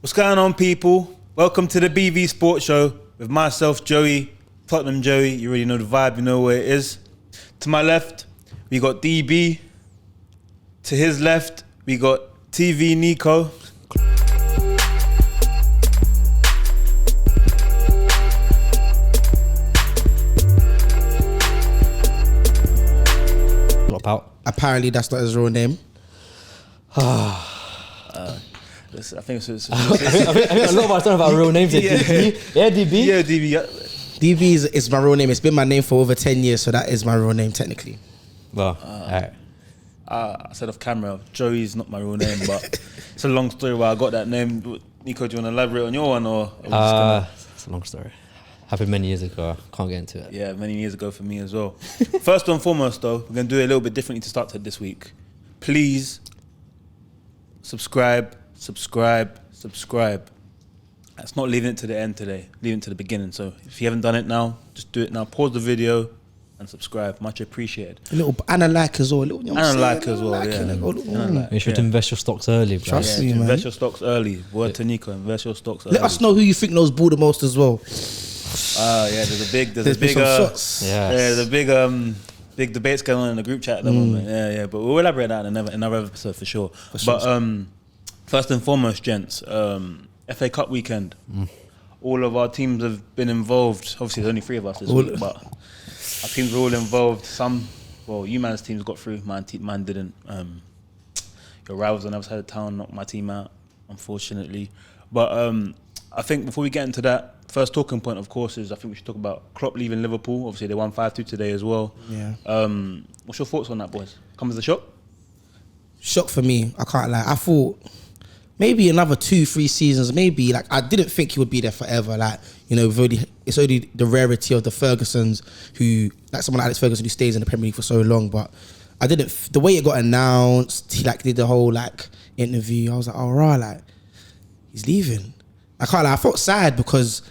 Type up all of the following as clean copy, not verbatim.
What's going on, people? Welcome to the BV Sports Show with myself, Joey, Tottenham Joey. You already know the vibe, you know where it is. To my left, we got DB. To his left, we got TV Nico. Apparently, that's not his real name. I think it's I think a lot of us don't have our real names. Yeah. DB. Yeah, DB. Yeah, DB. Yeah. DB is my real name. It's been my name for over 10 years, so that is my real name technically. Well, alright. I said off camera, Joey's not my real name, but it's a long story why I got that name. Nico, do you want to elaborate on your one, or? It's a long story. Happened many years ago. Can't get into it. Yeah, many years ago for me as well. First and foremost, though, we're going to do it a little bit differently to start this week. Please subscribe. That's not leaving it to the end today, leaving it to the beginning. So if you haven't done it now, just do it now. Pause the video and subscribe. Much appreciated. A little and a like as well. And a like as well, yeah. Make sure to invest your stocks early, bro. Trust me, man. Invest your stocks early. Word to Nico, invest your stocks early. Let us know who you think knows ball the most as well. Yeah, there's a big big debates going on in the group chat at the moment. Yeah, but we'll elaborate that in another episode for sure. First and foremost, gents, FA Cup weekend. All of our teams have been involved. Obviously, there's only 3 of us this week, but our teams were all involved. You man's teams got through. Mine didn't. Your rivals on the other side of town knocked my team out, unfortunately. But I think before we get into that, first talking point, of course, is I think we should talk about Klopp leaving Liverpool. Obviously, they won 5-2 today as well. Yeah. What's your thoughts on that, boys? Come as a shock? Shock for me. I can't lie. I thought maybe another 2-3 seasons. Maybe I didn't think he would be there forever. It's only the rarity of the Fergusons who, like someone like Alex Ferguson who stays in the Premier League for so long. But I didn't. The way it got announced, he did the whole interview. I was like, oh right, he's leaving. I can't lie. I felt sad because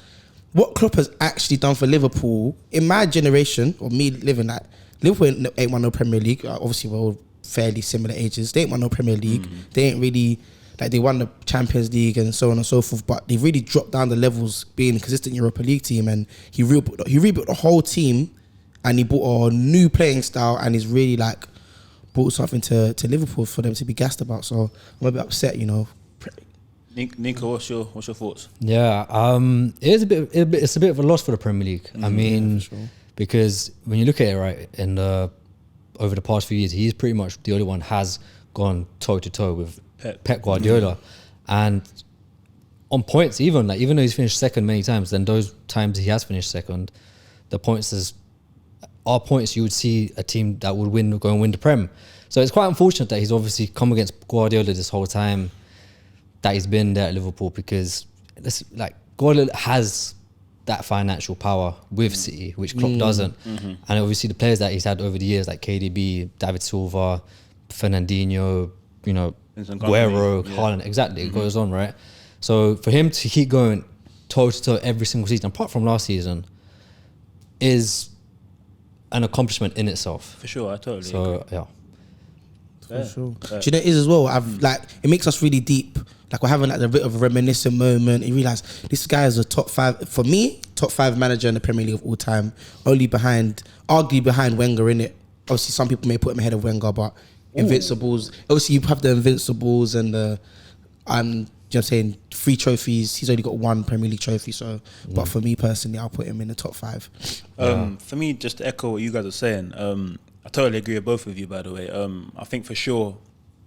what Klopp has actually done for Liverpool in my generation, or me living that, Liverpool ain't won no Premier League. Obviously, we're all fairly similar ages. They ain't won no Premier League. They ain't really, they won the Champions League and so on and so forth, but they've really dropped down the levels being a consistent Europa League team, and he rebuilt the whole team, and he brought a new playing style, and he's really brought something to Liverpool for them to be gassed about. So I'm a bit upset, Nico, what's your thoughts? Yeah, it's a bit of a loss for the Premier League. I mean, sure. Because when you look at it, right, over the past few years, he's pretty much the only one has gone toe to toe with Pep Guardiola, and on points, even though he's finished second many times, then those times he has finished second, the points are points you would see a team that would go and win the Prem. So it's quite unfortunate that he's obviously come against Guardiola this whole time that he's been there at Liverpool, because Guardiola has that financial power with City, which Klopp doesn't. And obviously the players that he's had over the years, like KDB, David Silva, Fernandinho, Guerrero, Haaland, exactly, it goes on, right? So for him to keep going toe to toe every single season, apart from last season, is an accomplishment in itself. For sure, I totally agree. Yeah. For sure. Do you know it is as well? It makes us really deep. We're having a bit of a reminiscent moment. You realise this guy is a top 5 for me, top 5 manager in the Premier League of all time. Arguably behind Wenger, innit? Obviously, some people may put him ahead of Wenger, but Invincibles. Obviously, you have the Invincibles and the you know what I'm saying, 3 trophies. He's only got 1 Premier League trophy. So, but for me personally, I'll put him in the top 5. For me, just to echo what you guys are saying, I totally agree with both of you, by the way. I think for sure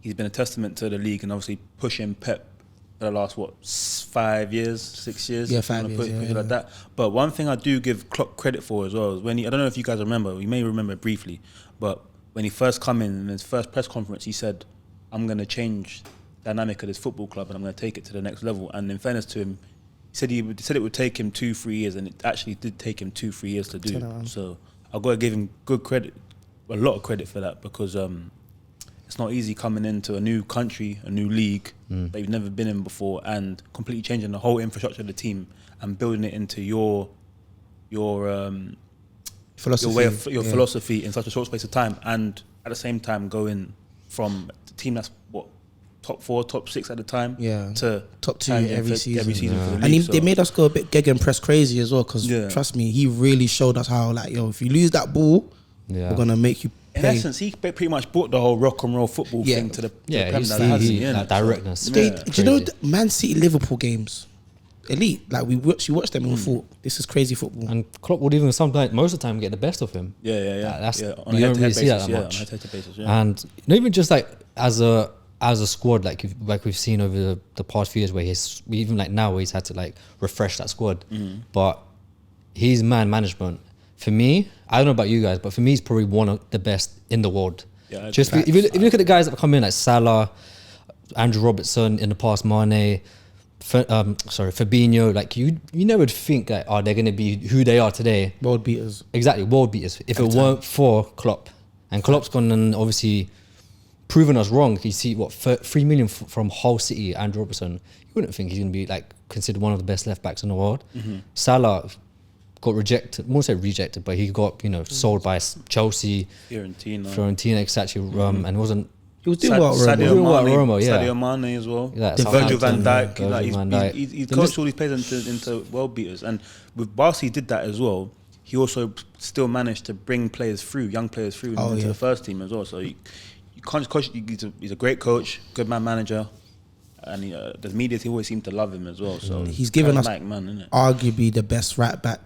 he's been a testament to the league and obviously pushing Pep for the last 5 years, 6 years. Yeah, 5 years. Like that. But one thing I do give Klopp credit for as well is when I don't know if you guys remember, you may remember it briefly, but when he first come in his first press conference, he said, "I'm going to change the dynamic of this football club and I'm going to take it to the next level." And in fairness to him, he said it would take him 2-3 years, and it actually did take him 2-3 years to do. So I've got to give him good credit, a lot of credit for that, because it's not easy coming into a new country, a new league that you've never been in before, and completely changing the whole infrastructure of the team and building it into your philosophy, philosophy in such a short space of time, and at the same time going from the team that's top 4, top 6 at the time. Yeah. To top 2 try and get every for season. Every season for the And league, they made us go a bit gegenpress crazy as well. Because trust me, he really showed us how like if you lose that ball, we're gonna make you. In essence, he pretty much brought the whole rock and roll football thing to the that directness. Do you know the Man City Liverpool games? Elite, like we watched them and we thought this is crazy football. And Klopp would even sometimes, most of the time, get the best of him. That's you don't really see that much. On a head-to-head basis, And not even just like as a squad, like we've seen over the past few years, where even like now where he's had to like refresh that squad. But his man management, for me, I don't know about you guys, but for me, he's probably one of the best in the world. Yeah, just if you look at the guys that have come in, like Salah, Andrew Robertson in the past, Mane. Fabinho, like you never would think that they're going to be who they are today. World beaters. Exactly, world beaters. If it weren't for Klopp. And Klopp's gone and obviously proven us wrong. You see, 3 million from Hull City, Andrew Robertson. You wouldn't think he's going to be like considered one of the best left backs in the world. Salah got rejected, more say rejected, but he got sold by Chelsea, Fiorentina, etc. And it wasn't. He was doing well at Roma. Sadio Mane as well. Virgil van Dijk. He's coached all these players into world beaters. And with Barca, he did that as well. He also still managed to bring players through, young players through into the first team as well. So you can't just coach. He's a great coach, good man manager. And the media always seem to love him as well. So he's given us arguably the best right back.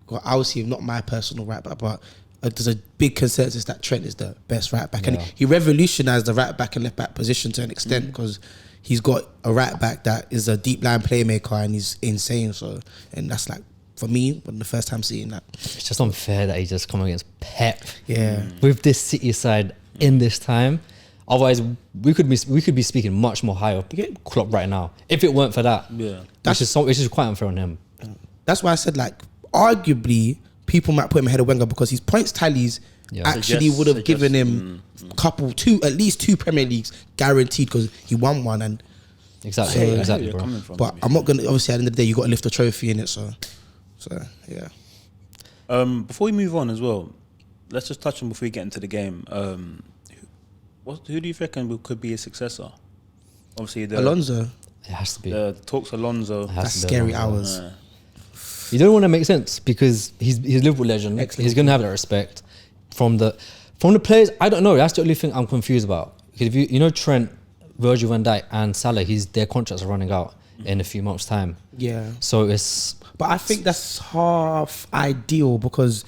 Well, obviously not my personal right back, but there's a big consensus that Trent is the best right back, and he revolutionised the right back and left back position to an extent because he's got a right back that is a deep line playmaker and he's insane. So, and that's like for me, when the first time seeing that, it's just unfair that he just come against Pep. Yeah, with this City side in this time. Otherwise, we could be speaking much more higher Klopp right now if it weren't for that. Yeah, which is quite unfair on him. That's why I said like arguably. People might put him ahead of Wenger because his points tallies actually would have given him at least two Premier Leagues guaranteed because he won one. And exactly, bro. But I'm not gonna. Obviously, at the end of the day, you got to lift a trophy in it. So yeah. Before we move on as well, let's just touch on before we get into the game. Who do you reckon could be a successor? Obviously, Alonso. It has to be. The talks Alonso. That's scary hours. You don't want to make sense because he's a Liverpool legend. Excellent. He's going to have that respect from the players. I don't know. That's the only thing I'm confused about. Because if you know Trent, Virgil van Dijk and Salah, their contracts are running out in a few months' time. Yeah. So it's. But I think that's half ideal because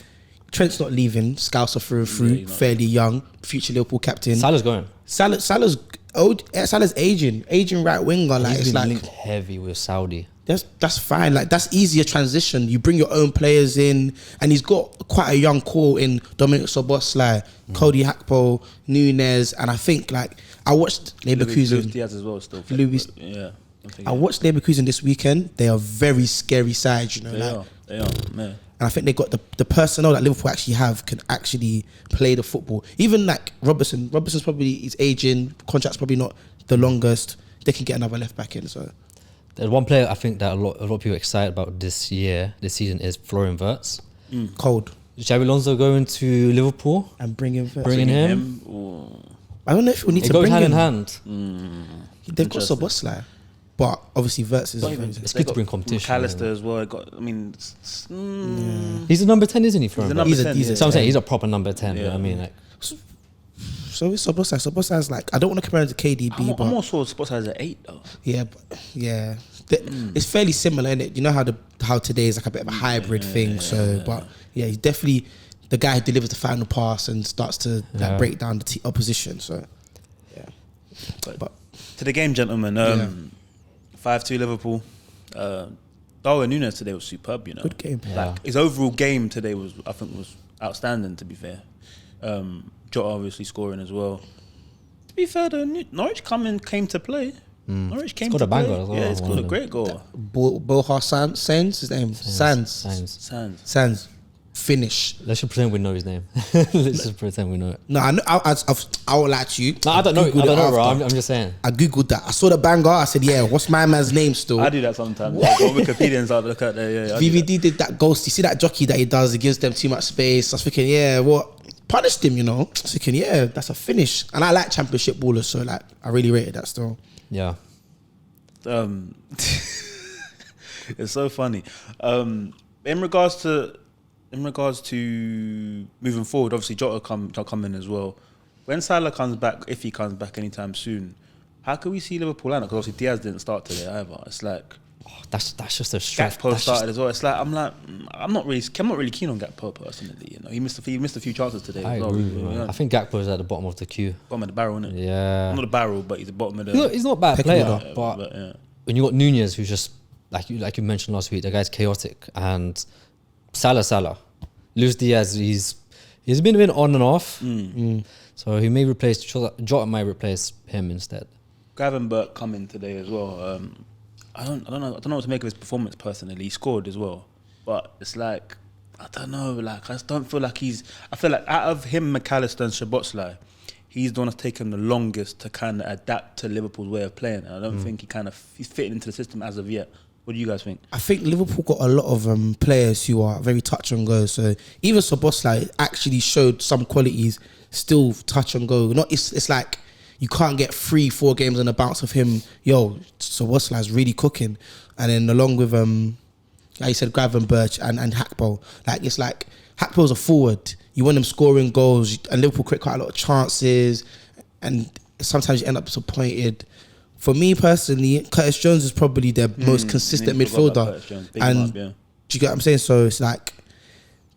Trent's not leaving. Scouser through, fairly young, future Liverpool captain. Salah's going. Salah's old. Salah's aging right winger. Like he's it's been linked heavy with Saudi. That's fine. Like that's easier transition. You bring your own players in, and he's got quite a young core in Dominic Szoboszlai, Cody Gakpo, Nunes, and I think like I watched Leverkusen. Luis Diaz as well. Still, I watched Leverkusen this weekend. They are very scary sides. They are. Man. And I think they got the personnel that Liverpool actually have can actually play the football. Even like Robertson's probably he's aging. Contract's probably not the longest. They can get another left back in. So. There's one player I think that a lot of people are excited about this season is Florian Wirtz. Cold. Xabi Alonso going to Liverpool and bringing him. I don't know if we need to bring him. It goes hand in hand. They've got Szoboszlai, but obviously Wirtz is. It's good to bring competition. McAllister as well. He's a number 10, isn't he? He's a number 10. So I'm saying he's a proper number 10. Yeah. You know what I mean, like. So it's Szoboszlai. Szoboszlai's like I don't want to compare him to KDB, but I'm also Szoboszlai's at 8 though. Yeah. It's fairly similar, isn't it? You know how today is like a bit of a hybrid thing. But he's definitely the guy who delivers the final pass and starts to like, break down the opposition. So yeah. But to the game, gentlemen. 5-2 Liverpool. Darwin Núñez today was superb. You know, good game. Like his overall game today was outstanding. To be fair. Jota obviously scoring as well. To be fair, though, Norwich came to play. Norwich came to play. Yeah, it's got a great goal. Boha Sands, his name? Sands. Finish. Let's just pretend we know his name. Let's just pretend we know it. No, I know. I won't lie to you. No, I don't know, bro. I'm just saying. I googled that. I saw the banger. I said, yeah, what's my man's name still? I do that sometimes. Go on Wikipedia and start to look at that. Yeah, VVD did that ghost. You see that jockey that he does? He gives them too much space. I was thinking, yeah, what? Punished him, you know. I was thinking, yeah, that's a finish. And I like championship ballers, so like, I really rated that still. Yeah. It's so funny. In regards to moving forward, obviously Jota come in as well. When Salah comes back, if he comes back anytime soon, how can we see Liverpool line up? Because obviously Diaz didn't start today either. It's like that's just a strength. Gakpo started as well. It's like I'm not really keen on Gakpo personally. You know, he missed a few chances today. I as well. agree. Yeah. I think Gakpo is at the bottom of the queue. Bottom of the barrel, isn't it? Yeah. Not the barrel, but he's the bottom of the. He's not a bad player, order. but yeah. when you got Nunez, who's just like you mentioned last week, the guy's chaotic, and Salah, Luis Diaz, he's been a bit on and off, so he may replace Jota might replace him instead. Gravenberch coming today as well. I don't know what to make of his performance personally. He scored as well, but it's like I don't know. Like I just don't feel like I feel like out of him, McAllister and Szoboszlai, he's the one that's taken the longest to kind of adapt to Liverpool's way of playing. And I don't think he's fitting into the system as of yet. What do you guys think? I think Liverpool got a lot of players who are very touch and go. So even Szoboszlai actually showed some qualities, still touch and go. It's like you can't get 3-4 games on the bounce of him. Yo, Szoboszlai's really cooking. And then along with like you said, Gravenberch and Gakpo. Like it's like Hackpo's a forward. You want him scoring goals, and Liverpool create quite a lot of chances, and sometimes you end up disappointed. For me personally, Curtis Jones is probably their most consistent midfielder. And do you get what I'm saying? So it's like,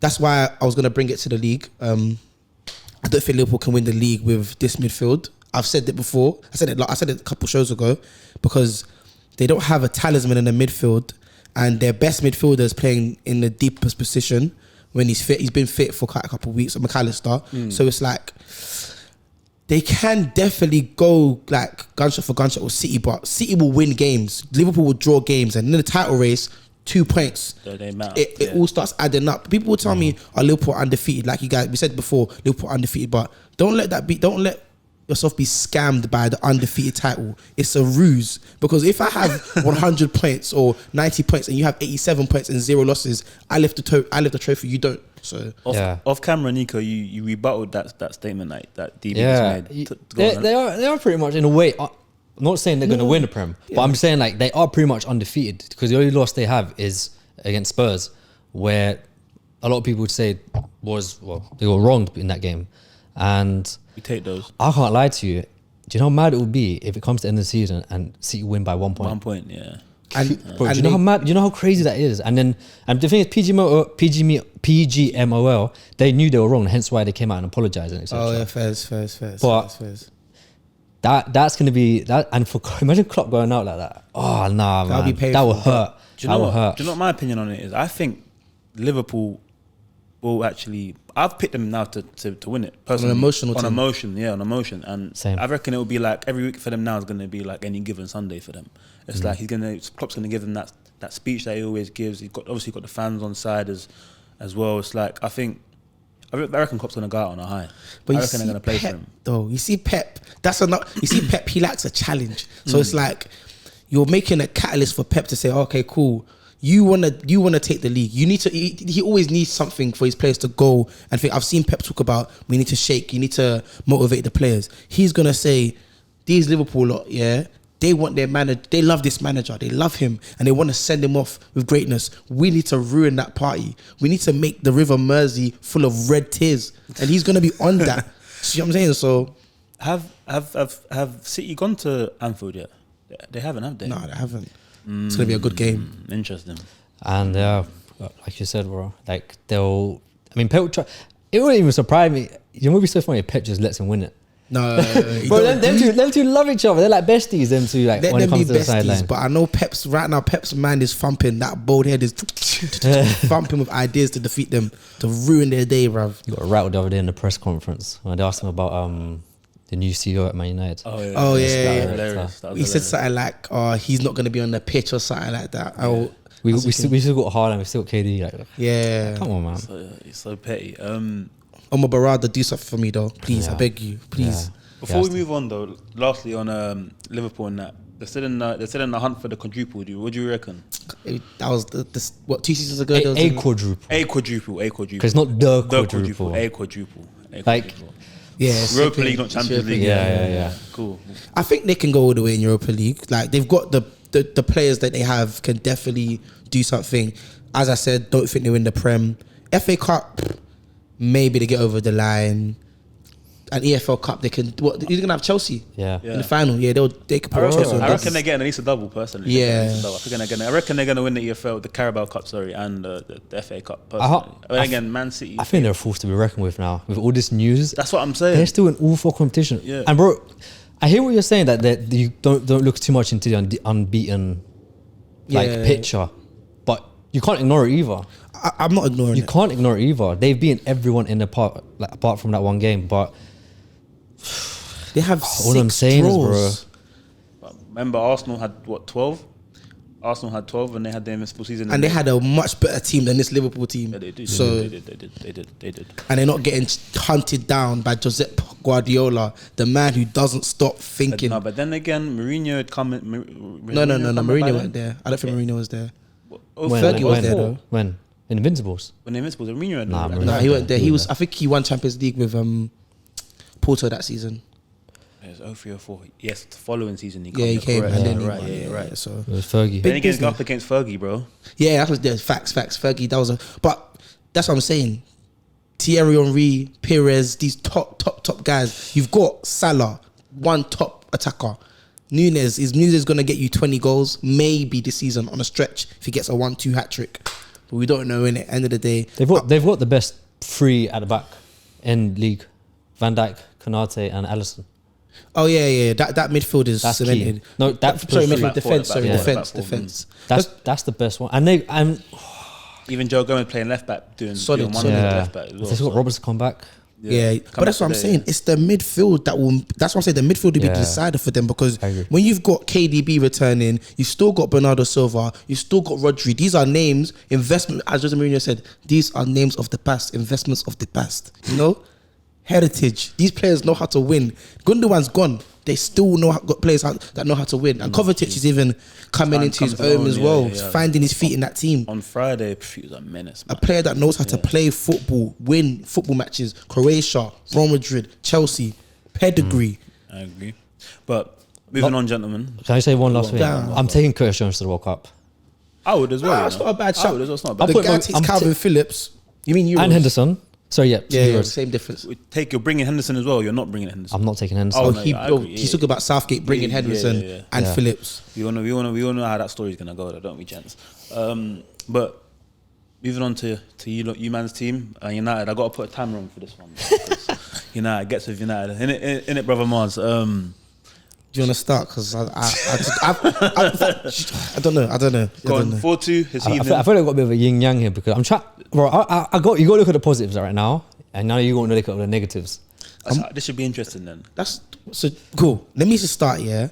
that's why I was going to bring it to the league. I don't think Liverpool can win the league with this midfield. I've said it before. I said it a couple shows ago, because they don't have a talisman in the midfield, and their best midfielder is playing in the deepest position when he's fit. He's been fit for quite a couple of weeks, McAllister. So it's like, they can definitely go like gunshot for gunshot with City, but City will win games. Liverpool will draw games, and in the title race, 2 points. They matter. It all starts adding up. People will tell me, "Are Liverpool undefeated?" Like we said before, Liverpool undefeated, but don't let yourself be scammed by the undefeated title. It's a ruse, because if I have 100 points or 90 points and you have 87 points and 0 losses, I lift the trophy. You don't. So off camera, Nico, you rebutted that statement that DB just made. They are pretty much in a way. I'm not saying they're going to win the Prem, but I'm saying like they are pretty much undefeated, because the only loss they have is against Spurs, where a lot of people would say they were wronged in that game, and we take those. I can't lie to you. Do you know how mad it would be if it comes to the end of the season and City win by 1 point? 1 point, yeah. Bro, do you know how mad? Do you know how crazy that is? And the thing is, PGMOL, they knew they were wrong, hence why they came out and apologized and etc. Oh yeah, fairs. But that's gonna be that. And imagine Klopp going out like that. Oh nah, man, That'll be painful. that will hurt. Do you know what my opinion on it is? I think Liverpool will actually. I've picked them now to win it personally. On emotion, and same. I reckon it will be like every week for them now is going to be like any given Sunday for them. It's like Klopp's going to give them that speech that he always gives. He's obviously got the fans on side as well. It's like I reckon Klopp's going to go out on a high. But I reckon they're going to play for him. Though you see Pep, Pep, he likes a challenge. So it's like you're making a catalyst for Pep to say, okay, cool. You wanna take the league. You need to. He always needs something for his players to go and think. I've seen Pep talk about we need to shake. You need to motivate the players. He's gonna say, these Liverpool lot, yeah, they want their manager. They love this manager. They love him, and they want to send him off with greatness. We need to ruin that party. We need to make the River Mersey full of red tears, and he's gonna be on that. See what I'm saying? So, have City gone to Anfield yet? They haven't, have they? No, they haven't. It's gonna be a good game. Interesting. And like you said, bro, like Pep will try. It wouldn't even surprise me. You know, it would be so funny if Pep just lets him win it. No, bro, them two love each other. They're like besties. Them two, like when it comes to the sideline. But I know Pep's mind is thumping. That bald head is thumping with ideas to defeat them, to ruin their day, bruv. You got rattled the other day in the press conference when they asked him about the new CEO at Man United. Oh yeah. Hilarious. He said something like, he's not going to be on the pitch or something like that. Yeah. We still got Haaland, we still got KD. Like, yeah. Come on, man. It's so petty. Omar Barada, do something for me though. Please, I beg you. Please. Yeah. Before we move on though, lastly on Liverpool and that, they're still in the hunt for the quadruple. What do you reckon? That was 2 seasons ago? A quadruple. A quadruple. Because it's not the quadruple. A quadruple. Like, Yeah, Europa League, not Champions League. Yeah. Cool. I think they can go all the way in Europa League. Like they've got the players that they have can definitely do something. As I said, don't think they win the Prem. FA Cup, maybe they get over the line. An EFL Cup, they can. What? You're gonna have Chelsea. Yeah. In the final. Yeah, they could. I Chelsea. reckon they're getting at least a double, personally. Yeah. I reckon they're gonna win the EFL, the Carabao Cup, sorry, and the FA Cup. Personally. Again, Man City. I think they're a force to be reckoned with now. With all this news, That's what I'm saying. they're still in all four competition. Yeah. And bro, I hear what you're saying that you don't look too much into the unbeaten picture, but you can't ignore it either. I'm not ignoring You it. can't ignore it either. They've beaten everyone in the part, like apart from that one game, but. They have All I'm saying is, draws. Remember, Arsenal had what, 12? Arsenal had 12 and they had the invincible season. And they had a much better team than this Liverpool team. Yeah, they did. So They did. And and they're not getting hunted down by Josep Guardiola, the man who doesn't stop thinking. but then again, Mourinho had come in. No. Mourinho weren't there. I don't think Mourinho was there. Fergie was when, there though. When? In Invincibles? When the Invincibles, Mourinho had Nah, no. No, he weren't there. He was. I think he won Champions League with Porto that season. It was 03 or 04. Yes, the following season he Yeah, he came correct. and then right. he won. Right. So It was Fergie. Then he gets business. up against Fergie, bro. yeah, that was the facts. Fergie, that was but that's what I'm saying. Thierry Henry, Perez, these top guys. You've got Salah, one top attacker. Nunez gonna get you 20 goals maybe this season on a stretch if he gets a 1-2 hat trick. But we don't know. In the end of the day, They've got the best three at the back in league: Van Dijk, Konate, and Alisson. oh yeah. That midfield is That's cemented. key. No, that sorry, back midfield, four, defense. back Sorry, four, defense, back four. defense. that's the best one. And Even Joe Gomez playing left back, doing Solid, one solid. left back as well. they've got Robertson come back. Yeah, Come but that's back what I'm today, saying. It's the midfield that will. That's what I'm saying. The midfield will be the Yeah. decider for them because I agree. when you've got KDB returning, you've still got Bernardo Silva, you've still got Rodri. These are names, investment. As Jose Mourinho said, these are names of the past, investments of the past. You know, heritage. These players know how to win. Gundogan's gone. They still got players that know how to win. And Kovacic is even coming into his own as well, finding his feet in that team. On Friday, he was a menace, A man. player that knows how to play football, win football matches. Croatia, Real Madrid, Chelsea, pedigree. I agree. But moving on, gentlemen. Can I say one last thing? Damn. I'm taking Curtis Jones to the World Cup. I would as well. It's not a bad I shot. would as well. It's not a bad The put guy my- takes I'm Calvin Phillips. You mean Euros? And Henderson. Sorry, yeah. Yeah, Euros. same difference. You're bringing Henderson as well. You're not bringing Henderson. I'm not taking Henderson. Oh, no, I agree, he's talking about Southgate bringing Yeah, Henderson yeah. and Yeah. Phillips. We all know how that story's gonna go, though, don't we, gents? But moving on to you man's team, United. I got to put a timer on for this one. because United gets with United. In it, brother Mars. Do you want to start? Because I don't know. Go on, 4-2 this I evening. feel like I've got a bit of a yin yang here because I'm trying. Bro, you got to look at the positives right now, and now you got to look at the negatives. This should be interesting then. That's so cool. Let me just start. Yeah.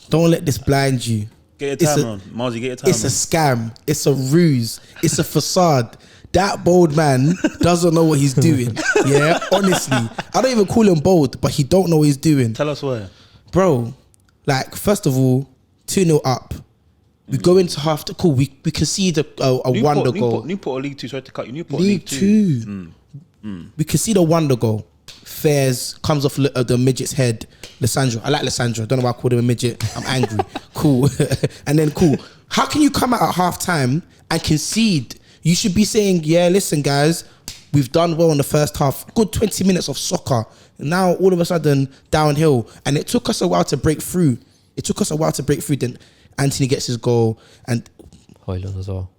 Don't let this blind you. Get your timer on. Marzi, get your timer It's a scam. It's a ruse. It's a facade. That bold man doesn't know what he's doing. Yeah, honestly. I don't even call him bold, but he don't know what he's doing. Tell us why. Bro, like, first of all, 2-0 up. We go into half the we concede a wonder goal. Newport or League 2, sorry to cut you. Newport League 2. We concede a wonder goal. Fairs comes off the midget's head. Lissandro. I like Lissandro. Don't know why I called him a midget. I'm angry. Cool. And then cool. How can you come out at half time and concede? You should be saying, yeah, listen, guys, we've done well in the first half. Good 20 minutes of soccer. And now all of a sudden downhill. And it took us a while to break through. Then Anthony gets his goal. And Højlund as well.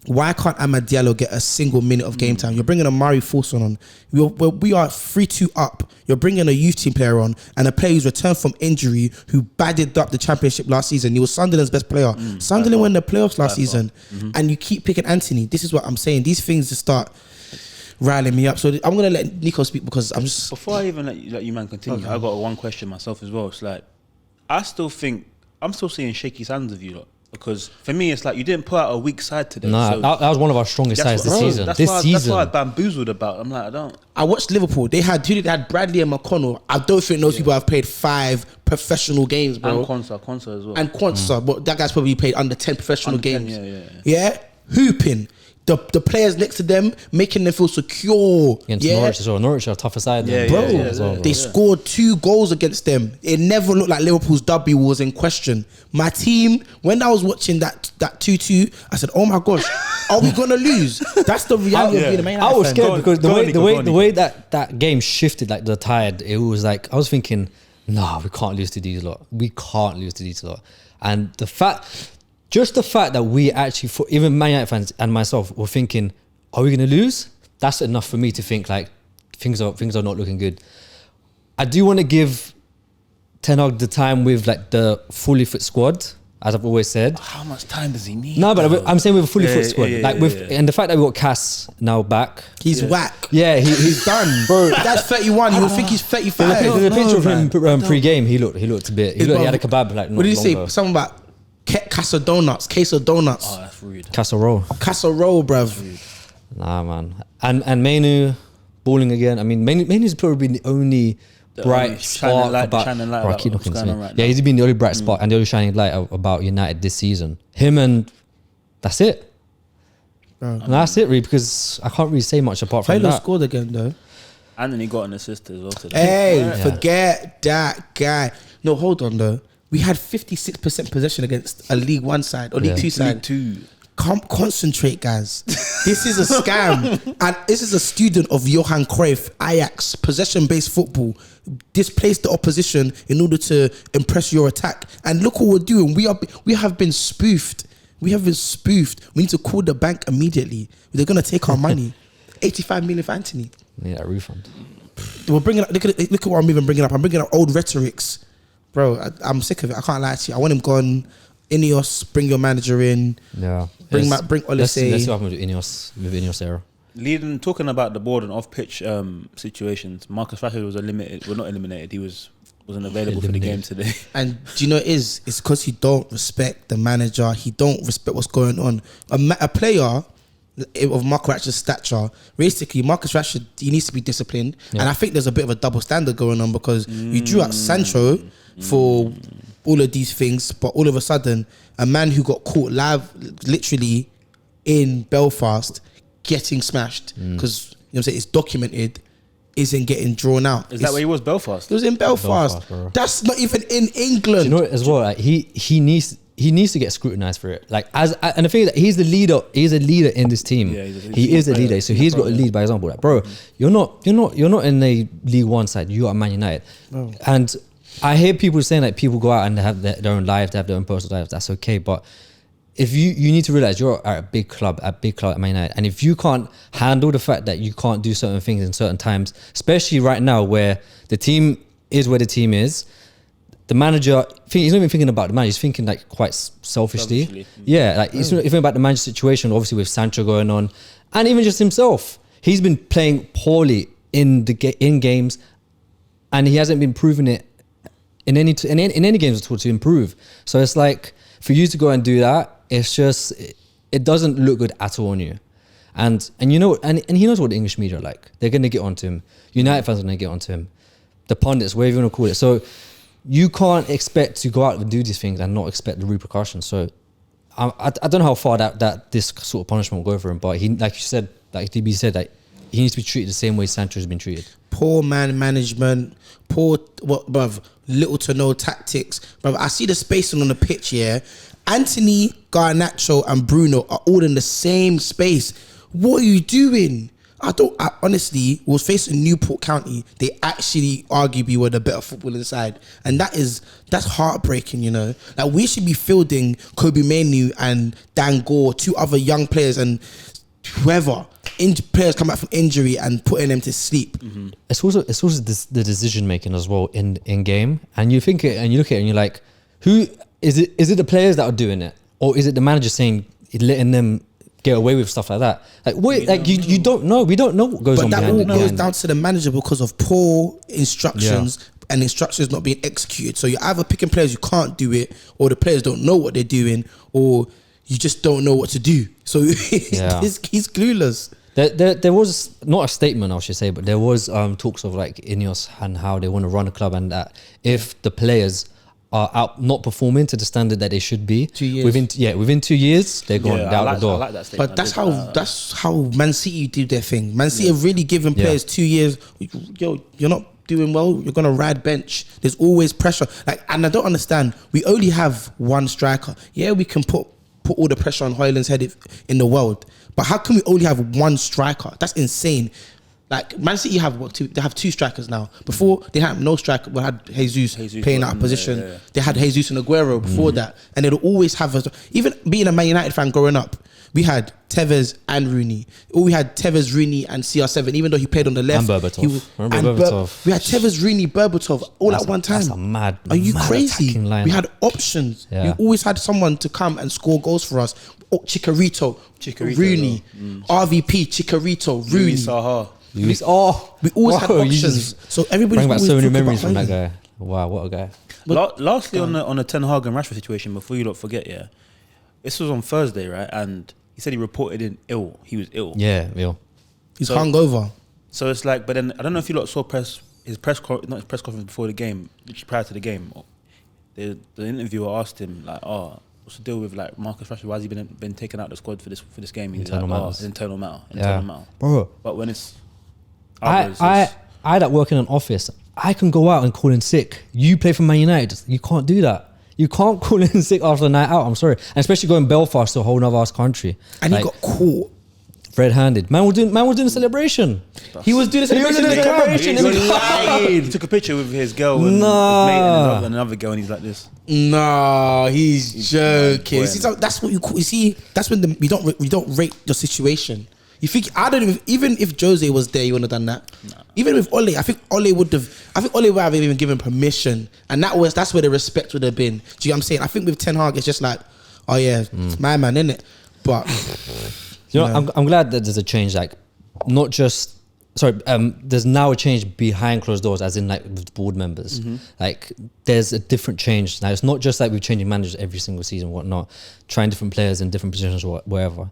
why can't Amad Diallo get a single minute of game time? You're bringing a Murray Fulson on. We are 3-2 up. You're bringing a youth team player on and a player who's returned from injury who badded up the championship last season. He was Sunderland's best player. Sunderland won the playoffs last season. And you keep picking Anthony. This is what I'm saying. These things just start riling me up. So I'm going to let Nico speak because I'm just... Before I even let you man continue, I got one question myself as well. It's like, I'm still seeing shaky sands of you lot. Because for me, it's like you didn't put out a weak side today. No, so that was one of our strongest sides this season. That's This why I bamboozled about. I'm like, I watched Liverpool. They had Bradley and McConnell. I don't think those people have played 5 professional games, bro. And Quansah as well. And Quansah, but that guy's probably played under 10 professional Under 10, games. yeah. Hooping. the players next to them, making them feel secure. Against Norwich as well. Norwich are a tougher side. They scored 2 goals against them. It never looked like Liverpool's W was in question. My team, when I was watching that 2-2, I said, "Oh my gosh, are we gonna lose?" That's the reality of being a Man United I was fan. scared because the way that game shifted, like the tide, it was like I was thinking, "Nah, we can't lose to these lot. We can't lose to these lot." And the fact that we actually, even Man United fans and myself, were thinking, "Are we going to lose?" That's enough for me to think like things are not looking good. I do want to give Ten Hag the time with like the fully fit squad, as I've always said. How much time does he need? No, but I'm saying with a fully fit squad, and the fact that we got Cass now back, He's whack. yeah, He's done, bro. That's 31. You would think he's 35. There's a picture of him pre-game. He looked a bit. He had a kebab like. What did he say? Something about Casa Donuts. Oh, that's rude. Casserole. Casserole, bruv. Nah, man. And Mainu balling again. I mean, Mainu's probably been the only bright spark he's been the only bright spot and the only shining light about United this season. Him and that's it. And that's it, really, because I can't really say much apart from Taylor that. scored again, though. And then he got an assist as well today. Hey, forget that guy. No, hold on, though. We had 56% possession against a League One side or League Two side. League Two. Concentrate, guys. This is a scam. And this is a student of Johan Cruyff, Ajax, possession-based football. Displace the opposition in order to impress your attack. And look what we're doing. We have been spoofed. We have been spoofed. We need to call the bank immediately. They're going to take our money. 85 million for Anthony. Need a refund. We're bringing up, look at what I'm even bringing up. I'm bringing up old rhetorics. Bro, I'm sick of it. I can't lie to you. I want him gone. Ineos, bring your manager in. Yeah. Bring Olise. Let's see what happens with Ineos era. Talking about the board and off-pitch situations, Marcus Rashford was eliminated. Well, not eliminated. He wasn't available for the game today. And do you know it's because he don't respect the manager. He don't respect what's going on. A player of Marcus Rashford's stature, realistically, Marcus Rashford, he needs to be disciplined. Yeah. And I think there's a bit of a double standard going on because you drew out Sancho for all of these things, but all of a sudden, a man who got caught live, literally in Belfast, getting smashed because you know what I'm saying, it's documented, isn't getting drawn out. Is that where he was? Belfast? It was in Belfast. That's not even in England. Do you know what, as well? Like, he needs to get scrutinized for it. Like and the thing is that he's the leader. He's a leader in this team. Yeah, he is a leader, so he's got to lead by example. Like, bro, you're not in the League One side. You are Man United, and I hear people saying like people go out and they have their own life, they have their own personal lives. That's okay, but if you need to realize you're at a big club at Man United, and if you can't handle the fact that you can't do certain things in certain times, especially right now where the team is where the team is, the manager, he's not even thinking about the manager, he's thinking like quite selfishly. Yeah, like he's not even about the manager situation, obviously with Sancho going on, and even just himself. He's been playing poorly in games, and he hasn't been proving it in any games at all to improve. So it's like, for you to go and do that, it's just, it doesn't look good at all on you. And you know, and he knows what the English media are like. They're going to get onto him. United fans are going to get onto him. The pundits, whatever you want to call it. So you can't expect to go out and do these things and not expect the repercussions. So I don't know how far that this sort of punishment will go for him, but he, like you said, like DB said, that he needs to be treated the same way Sancho has been treated. Poor man management, bruv, little to no tactics. Bruv, I see the spacing on the pitch here. Anthony, Garnacho and Bruno are all in the same space. What are you doing? I honestly was facing Newport County. They actually arguably were the better footballing side. And that's heartbreaking, you know. Like, we should be fielding Kobe Mainoo and Dan Gore, 2 other young players and whoever. Players come back from injury and putting them to sleep. Mm-hmm. It's also the decision making as well in game, and you think it and you look at it and you're like, who is it? Is it the players that are doing it, or is it the manager saying, letting them get away with stuff like that? Like, wait, you don't know. We don't know what goes on. But that all goes down to the manager because of poor instructions and instructions not being executed. So you're either picking players who can't do it, or the players don't know what they're doing, or you just don't know what to do. So he's clueless. There was not a statement, I should say, but there was talks of like Ineos and how they want to run a club, and that if the players are out not performing to the standard that they should be. 2 years. Within 2 years, they're gone. They're out the door. I like that statement. But that's how Man City did their thing. Man City have really given players 2 years. Yo, you're not doing well. You're gonna ride bench. There's always pressure. Like, and I don't understand. We only have one striker. Yeah, we can put all the pressure on Højlund's head in the world. But how can we only have one striker? That's insane. Like, Man City have they have 2 strikers now. Before they had no striker. We had Jesus playing out of position. Yeah. They had Jesus and Aguero before that, and they'd always have even being a Man United fan growing up. We had Tevez and Rooney. We had Tevez, Rooney, and CR7. Even though he played on the left, and Berbatov. Berbatov. We had Tevez, Rooney, Berbatov all at one time. That's a mad. Are you crazy? Line. We had options. Yeah. We always had someone to come and score goals for us. Chicharito, Rooney, RVP, Chicharito, Rooney. Saha. We always had options. So everybody bring back so many memories from Højlund. that guy. Wow, what a guy. Lastly, on the Ten Hag and Rashford situation, before you don't forget, this was on Thursday, right? And he said he reported in ill. He was ill. Yeah. He's hungover. So it's like, but then I don't know if you lot saw his press conference before the game, literally prior to the game. The interviewer asked him like, what's the deal with like Marcus Rashford? Why has he been taken out of the squad for this game? He's Internal like, matters. It's internal matter. Bro. But when it's I that work in an office, I can go out and call in sick. You play for Man United, you can't do that. You can't call in sick after a night out. I'm sorry, and especially going Belfast to a whole nother ass country. And he got caught red-handed. Man was doing a celebration. He was doing a celebration. He took a picture with his girl and his mate and another girl, and he's like this. No, he's joking. See, so that's what you call. You see, that's when we don't rate the situation. You think even if Jose was there, you wouldn't have done that. No. Even with Ole, I think Ole would have even given permission, and that's where the respect would have been. Do you know what I'm saying? I think with Ten Hag, it's just like, oh yeah, my man, innit? But I'm glad that there's a change. Like, not just there's now a change behind closed doors, as in like with board members. Like, there's a different change now. It's not just like we're changing managers every single season, whatnot, trying different players in different positions or wherever.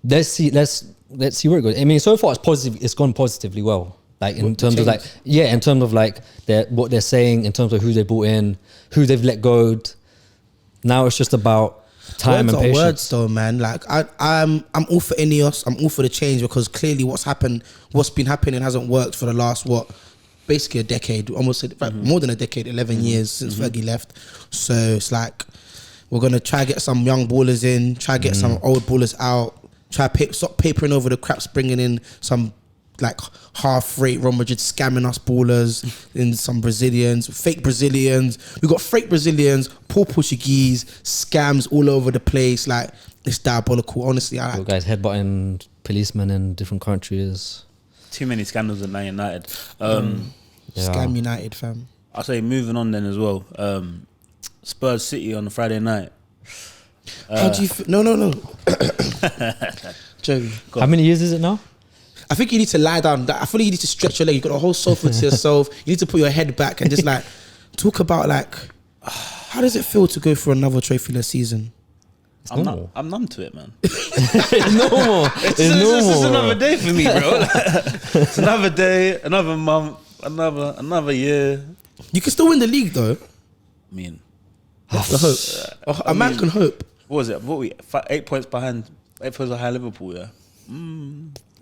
Let's see where it goes. I mean, so far it's positive. It's gone positively well. Like in terms of what they're saying, in terms of who they brought in, who they've let go. Now it's just about time and patience. Words though, man. Like I'm all for Ineos. I'm all for the change, because clearly what's been happening hasn't worked for the last basically a decade, almost more than a decade, 11 years since Fergie left. So it's like we're gonna try get some young ballers in, try get some old ballers out. Stop papering over the craps, bringing in some like half-rate Real Madrid scamming us ballers, in some Brazilians, fake Brazilians. We got fake Brazilians, poor Portuguese, scams all over the place. Like, it's diabolical. Honestly, guys headbutting policemen in different countries. Too many scandals at Man United. Scam United, fam. I'll say moving on then as well. Spurs City on the Friday night. How do you no. Joey. How many years is it now? I think you need to lie down. I feel like you need to stretch your leg. You got a whole sofa to yourself. You need to put your head back and just like talk about like how does it feel to go through another trophyless season? I'm numb to it, man. It's normal. It's just another day for me, bro. It's another day, another month, another year. You can still win the league though. I mean, that's the hope. A man can hope. What was it? 8 points behind. 8 points behind Liverpool. Yeah.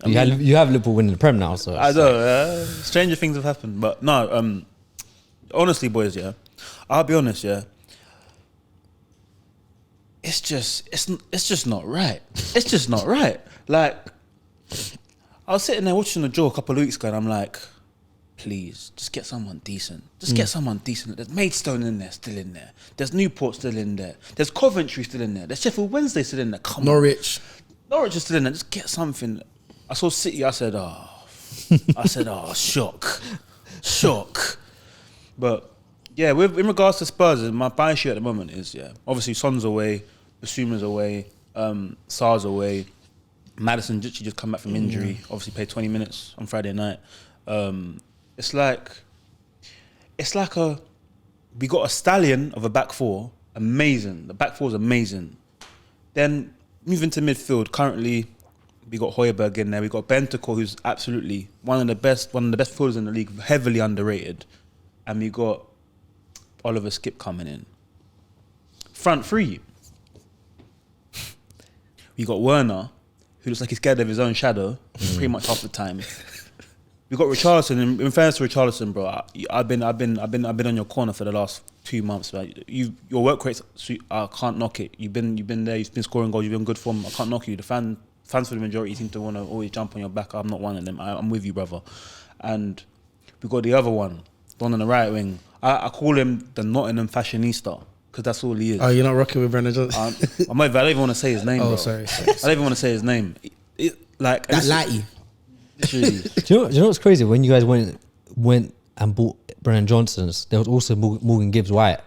You have Liverpool winning the Prem now, so I know. Stranger things have happened, but no. Honestly, boys, I'll be honest, It's just not right. It's just not right. Like, I was sitting there watching the draw a couple of weeks ago, and I'm like, please, just get someone decent. Just get someone decent. There's Maidstone in there, still in there. There's Newport still in there. There's Coventry still in there. There's Sheffield Wednesday still in there. Norwich is still in there. Just get something. I saw City. I said, shock. But yeah, in regards to Spurs, my issue at the moment is obviously Son's away, Basuma's away, Sar's away. Maddison just come back from injury. Obviously played 20 minutes on Friday night. It's like we got a stallion of a back four, amazing. The back four is amazing. Then moving to midfield, currently we got Højbjerg in there. We got Bentancur, who's absolutely one of the best fielders in the league, heavily underrated. And we got Oliver Skip coming in. Front three. We got Werner, who looks like he's scared of his own shadow pretty much half the time. We got Richarlison. In fairness to Richarlison, bro, I've been on your corner for the last 2 months. Right? Your work rates, I can't knock it. You've been there. You've been scoring goals. You've been in good form. I can't knock you. The fans for the majority seem to want to always jump on your back. I'm not one of them. I'm with you, brother. And we got the other one, the one on the right wing. I call him the Nottingham fashionista because that's all he is. Oh, you're not rocking with Brennan Johnson? I don't even want to say his name. Bro. Sorry. I don't even want to say his name. Like that lighty. Do you know what's crazy? When you guys went and bought Brennan Johnson's, there was also Morgan Gibbs-White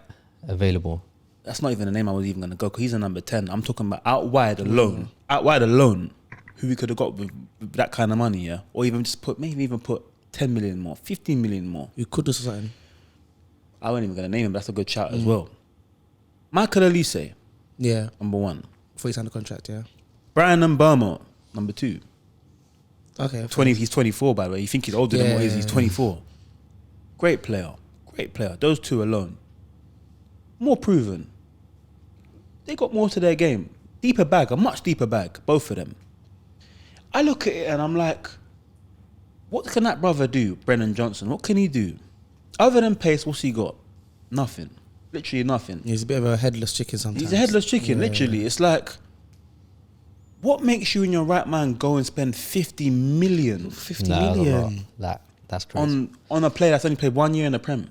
available. That's not even the name I was even going to go because he's a number 10. I'm talking about out wide alone. Out wide alone, who we could have got with that kind of money, yeah? Or even just put 10 million more, 15 million more. You could do something. I wasn't even going to name him, but that's a good shout as well. Michael Olise, Yeah. number 1. Before he signed the contract, yeah. Brian Mbeumo, number 2. Okay. He's 24, by the way. You think he's older than what he is. He's 24. Great player. Those two alone. More proven. They got more to their game. Deeper bag, a much deeper bag, both of them. I look at it and I'm like, what can that brother do, Brennan Johnson? What can he do? Other than pace, what's he got? Nothing. Literally nothing. He's a bit of a headless chicken sometimes. He's a headless chicken, literally. It's like, what makes you in your right mind go and spend 50 million? 50 million. That's crazy. On a player that's only played 1 year in the Prem.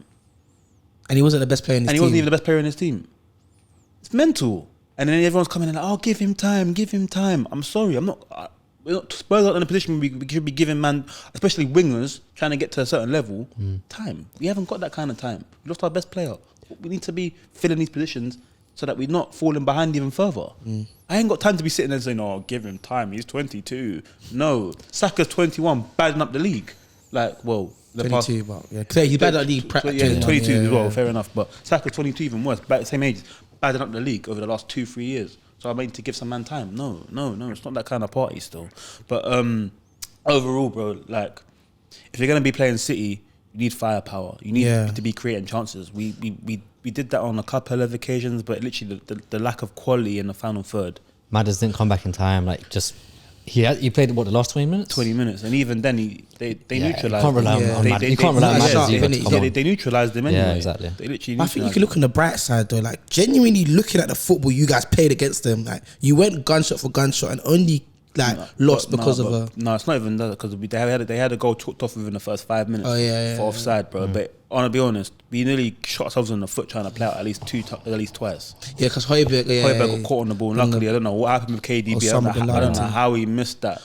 And he wasn't the best player in his team. And he wasn't even the best player in his team. It's mental. And then everyone's coming in like, oh, give him time. I'm sorry, Spurs aren't in a position where we should be giving man, especially wingers, trying to get to a certain level, time. We haven't got that kind of time. We lost our best player. We need to be filling these positions so that we're not falling behind even further. I ain't got time to be sitting there saying, oh, give him time, he's 22. No, Saka's 21, badding up the league. Like, well, the 22, but yeah, he's badding up the league. 22 as well, fair enough. But Saka's 22 even worse, same age, badding up the league over the last 2-3 years. So I mean to give some man time. No, it's not that kind of party still. But overall, bro, like if you're gonna be playing City, you need firepower. You need to be creating chances. We did that on a couple of occasions, but literally the lack of quality in the final third. Madders didn't come back in time. Like just he played the last 20 minutes. 20 minutes, and even then they neutralized. You can't rely on Madders. You can't rely on Madders either. They neutralized him anyway. Yeah, exactly. They literally. I think you can look on the bright side though. Like genuinely looking at the football you guys played against them, like you went gunshot for gunshot and only lost because of a. No, it's not even that because they had a goal chalked off within the first 5 minutes. For offside, bro. But to be honest, we nearly shot ourselves in the foot trying to play out at least twice. Yeah, because Højbjerg got caught on the ball. Luckily, I don't know what happened with KDB. I don't know how he missed that.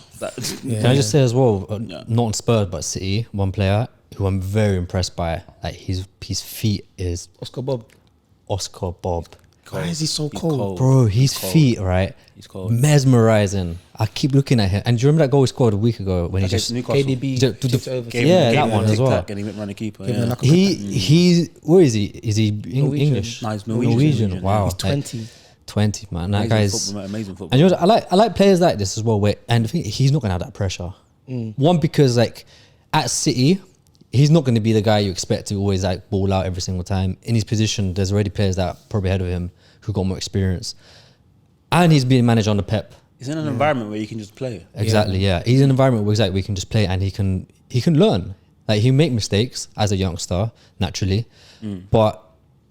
Can I just say as well, not on Spurs but City, one player who I'm very impressed by. Like his feet is Oscar Bob. Why is he so cold? Bro, his feet, right? He's cold. Mesmerizing. I keep looking at him. And do you remember that goal he scored a week ago when he just KDB that one as well. And he went round the keeper. He's where is he? Is he English? No, he's Norwegian. Wow. He's 20. 20, man. That guy's amazing football. And you know, I like players like this as well. And I think he's not gonna have that pressure. One, because like at City, he's not going to be the guy you expect to always like ball out every single time. In his position, there's already players that are probably ahead of him who got more experience. And he's being managed under Pep. He's in an environment where you can just play. Exactly, yeah. He's in an environment where we can just play and he can learn. Like he'll make mistakes as a youngster, naturally. But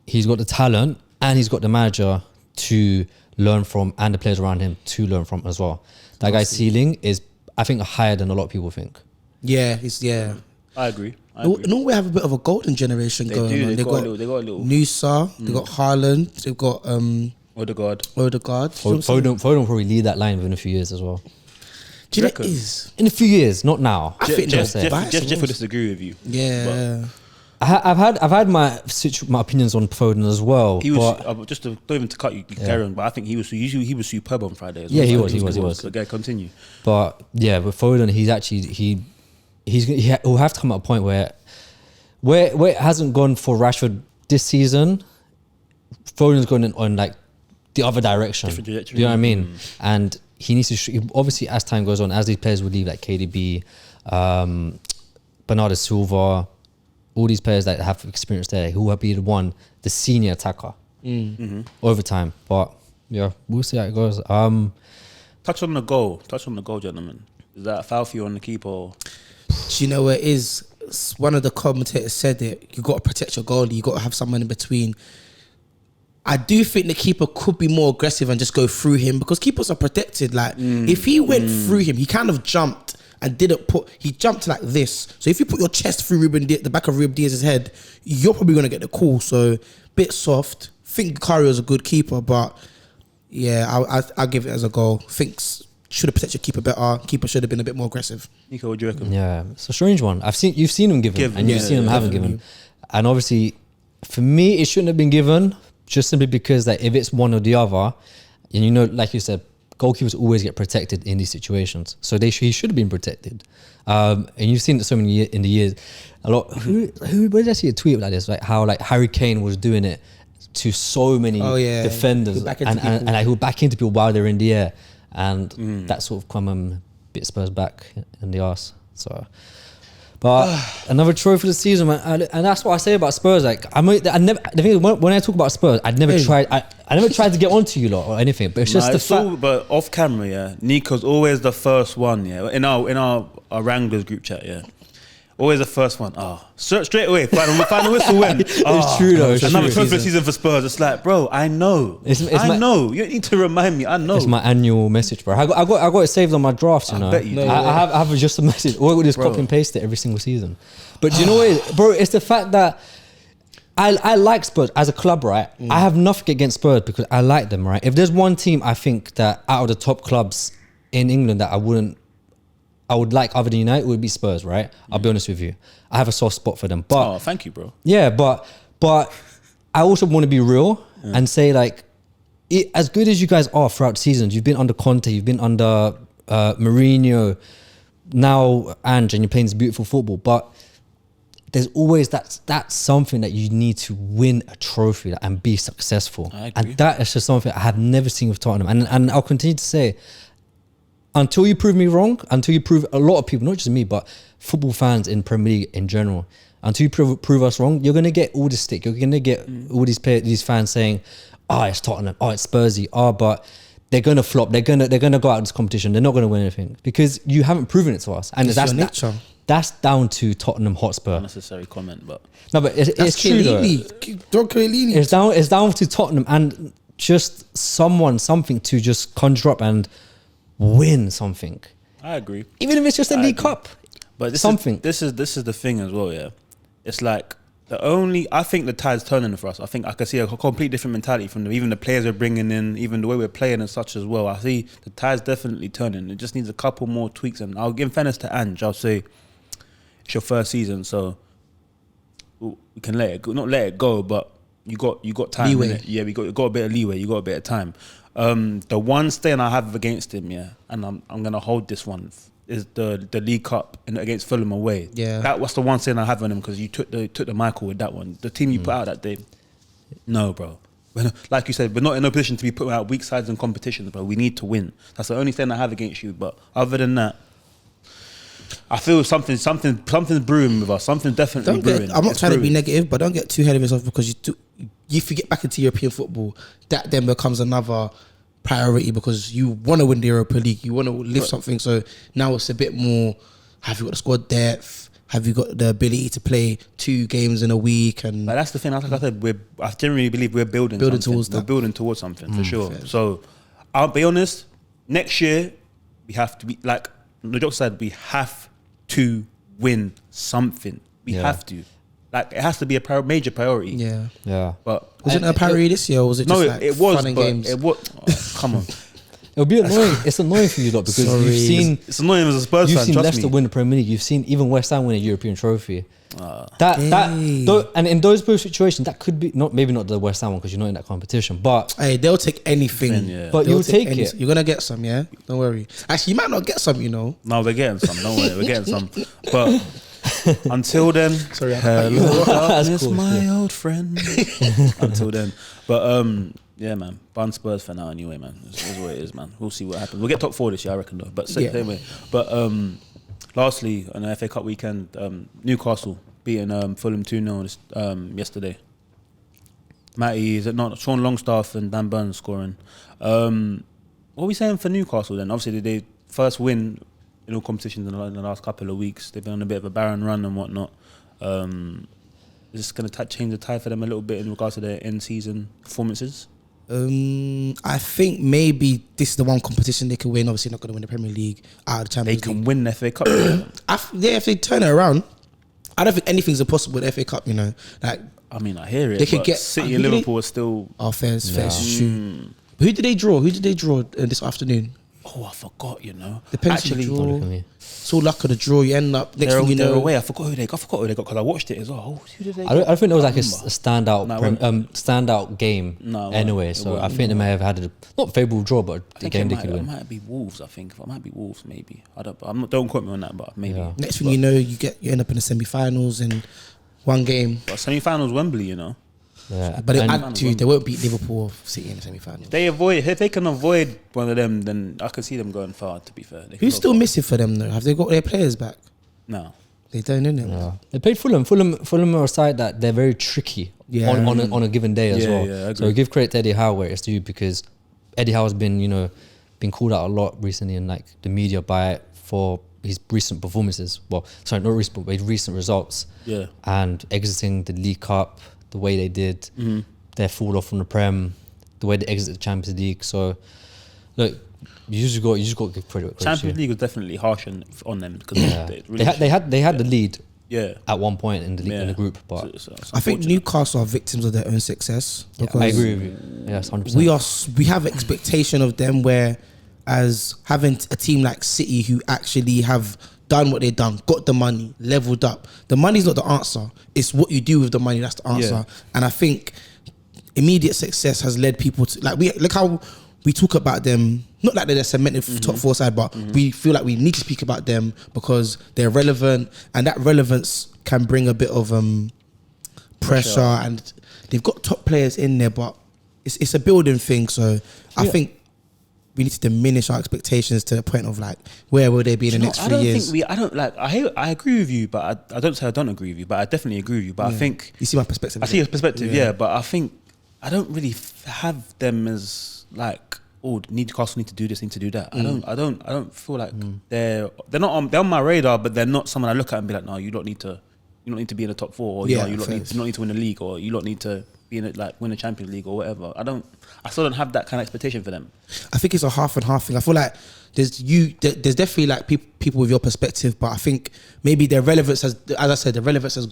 he's got the talent and he's got the manager to learn from and the players around him to learn from as well. That guy's ceiling is, I think, higher than a lot of people think. Yeah, I agree. Norway have a bit of a golden generation going on. They got a little Nusa, they got Haaland, they've got Odegaard. Foden probably lead that line within a few years as well. Do you know it is? In a few years, not now. I think Jeff would disagree with you. Yeah. I've had my opinions on Foden as well. He was just don't even to cut you, carry on. But I think he was superb on Friday as well. Yeah, he was. So continue. But yeah, with Foden, he'll have to come at a point where it hasn't gone for Rashford this season. Foden's going on like the other direction. Different trajectory. Do you know what I mean? And he needs to obviously as time goes on, as these players would leave like KDB, Bernardo Silva, all these players that have experience there, who will be the senior attacker over time. But yeah, we'll see how it goes. Touch on the goal, gentlemen. Is that a foul for you on the keeper? Or? Do you know what it is? One of the commentators said it. You got to protect your goalie. You got to have someone in between. I do think the keeper could be more aggressive and just go through him, because keepers are protected. Like if he went through him, he kind of jumped and he jumped like this. So if you put your chest through the back of Ruben Diaz's head, you're probably going to get the call. So bit soft. Think Cario's a good keeper, but yeah, I'll give it as a goal. Thinks should have protected your keeper better. Keeper should have been a bit more aggressive. Nico, what do you reckon? Yeah, it's a strange one. You've seen him given, and you've seen him haven't given. And obviously, for me, it shouldn't have been given, just simply because that if it's one or the other, and you know, like you said, goalkeepers always get protected in these situations, so he should have been protected. And you've seen it so many in the years. A lot. Where did I see a tweet like this? Like how like Harry Kane was doing it to so many defenders, and he would back into people while they're in the air, and that sort of come bit Spurs back in the arse. So, but another trophy this season, man, and that's what I say about Spurs. Like I never. The thing is, when I talk about Spurs, I never tried to get onto you lot or anything. But it's just the fact. But off camera, yeah, Nico's always the first one. Yeah, in our Wranglers group chat, yeah. Always the first one. Straight away. Final whistle win. It's true though. Another trophy season for Spurs. It's like, bro, I know. I know. You don't need to remind me. I know. It's my annual message, bro. I got it saved on my drafts. You know. Bet you do. I have just a message. Or we just copy and paste it every single season. But do you know what it is? Bro? It's the fact that I like Spurs as a club, right? I have nothing against Spurs because I like them, right? If there's one team I think that out of the top clubs in England that I would like other than United, it would be Spurs, right? I'll be honest with you. I have a soft spot for them. But thank you, bro. Yeah, but I also want to be real and say, like, as good as you guys are throughout seasons, you've been under Conte, you've been under Mourinho, now Ange, and you're playing this beautiful football. But there's always that's something that you need to win a trophy and be successful. I agree. And that is just something I have never seen with Tottenham. And I'll continue to say, until you prove me wrong, until you prove a lot of people, not just me, but football fans in Premier League in general, until you prove us wrong, you're going to get all the stick. You're going to get all these fans saying, it's Tottenham, it's Spursy, but they're going to flop. They're going to go out of this competition. They're not going to win anything because you haven't proven it to us. And that's down to Tottenham Hotspur. Unnecessary comment, but no, but it's true though. It's down to Tottenham and just something to just conjure up and win something. I agree. Even if it's just a League Cup. But this is the thing as well, yeah. It's like I think the tide's turning for us. I think I can see a complete different mentality from even the players we're bringing in, even the way we're playing and such as well. I see the tide's definitely turning. It just needs a couple more tweaks, and I'll give fairness to Ange. I'll say it's your first season, so we can let it go. Not let it go, but you got time. Leeway. In it. Yeah, you got a bit of leeway. You got a bit of time. The one stain I have against him, yeah, and I'm gonna hold this one, is the League Cup against Fulham away. Yeah, that was the one stain I have on him because you took the Michael with that one. The team you put out that day, no, bro. Like you said, we're not in a position to be putting out weak sides in competitions, bro. We need to win. That's the only stain I have against you. But other than that, I feel something's brewing with us. Something's definitely brewing. I'm not trying to be negative, but don't get too ahead of yourself because if you get back into European football, that then becomes another priority because you want to win the Europa League. You want to lift something. So now it's a bit more, have you got the squad depth? Have you got the ability to play 2 games in a week? And but that's the thing. Like I said, I genuinely believe we're building towards that. We're building towards something for sure. Fair. So I'll be honest, next year we have to be, like the joke said, we have to win something. We have to. Like, it has to be a major priority. Yeah. Yeah. But wasn't it a priority this year, or was it just it was, fun and but games? It was. Come on. It'll be annoying. It's annoying for you lot because you've seen. It's annoying as a Spurs fan. You've seen Leicester win the Premier League. You've seen even West Ham win a European trophy. And in those both situations, that could be maybe not the West Ham one because you're not in that competition. But hey, they'll take anything. But you'll take it. You're gonna get some, yeah. Don't worry. Actually, you might not get some. You know. No, we're getting some. Don't worry, we're getting some. But until then, sorry, hello, darkness, my old friend. Until then, but yeah, man. Bun Spurs for now, anyway, man. This is what it is, man. We'll see what happens. We'll get top 4 this year, I reckon, though. But anyway, but lastly, on the FA Cup weekend, Newcastle beating Fulham 2-0 yesterday. Matty, is it not Sean Longstaff and Dan Burns scoring? What are we saying for Newcastle then? Obviously, they first win in all competitions in the last couple of weeks. They've been on a bit of a barren run and whatnot. Is this going to change the tide for them a little bit in regards to their in-season performances? I think maybe this is the one competition they can win. Obviously, not going to win the Premier League out of the Champions League. They can win the FA Cup. If they turn it around, I don't think anything's impossible with the FA Cup. Like, I mean, I hear it. They could get City and Liverpool are still. Oh, fair, true. Who did they draw? This afternoon? Oh, I forgot. Depends on the draw. It's all luck of the draw. You end up next thing you know. They're away. I forgot who they got because I watched it as well. Who did they? I don't think there was like a standout game. Anyway, so I think they may have had a not favourable draw, but the game they could win. It might be Wolves. I think it might be Wolves. Maybe don't quote me on that, but maybe. Yeah. Next thing you know, you end up in the semi-finals and one game. But semi-finals Wembley, Yeah. But they won't beat Liverpool or City in the semi-finals. If they can avoid one of them, then I can see them going far. To be fair, who's still missing for them though? Have they got their players back? No, they don't. Innit? Yeah. They played Fulham. Fulham are a side that they're very tricky on a given day as well. Yeah, so give credit to Eddie Howe where it's due, because Eddie Howe has been been called out a lot recently in like the media for his recent performances. Well, sorry, not recent, but his recent results. Yeah, and exiting the League Cup the way they did. Their fall off from the Prem, the way they exited the Champions League. So, look, you just got to give credit. Champions League was definitely harsh on them because they had the lead. Yeah. At one point in the group, but I think Newcastle are victims of their own success. I agree with you. Yes, 100%. We have expectation of them, where as having a team like City who actually have done what they've done, got the money, leveled up. The money's not the answer. It's what you do with the money that's the answer. Yeah. And I think immediate success has led people to look how we talk about them. Not like they're cemented top four side, but we feel like we need to speak about them because they're relevant, and that relevance can bring a bit of pressure. And they've got top players in there, but it's a building thing. So I think we need to diminish our expectations to the point of like, where will they be in the next 3 years? I agree with you, but I don't say I don't agree with you, but I definitely agree with you. But I think you see my perspective. I see your perspective, but I think I don't really have them as like, Newcastle need to do this, need to do that. I don't feel like they're on my radar, but they're not someone I look at and be like, no, you don't need to be in the top four, or you don't need to win the league, or you don't need to be in it, like win the Champions League or whatever. I still don't have that kind of expectation for them. I think it's a half and half thing. I feel like there's definitely like people with your perspective, but I think maybe their relevance has, as I said,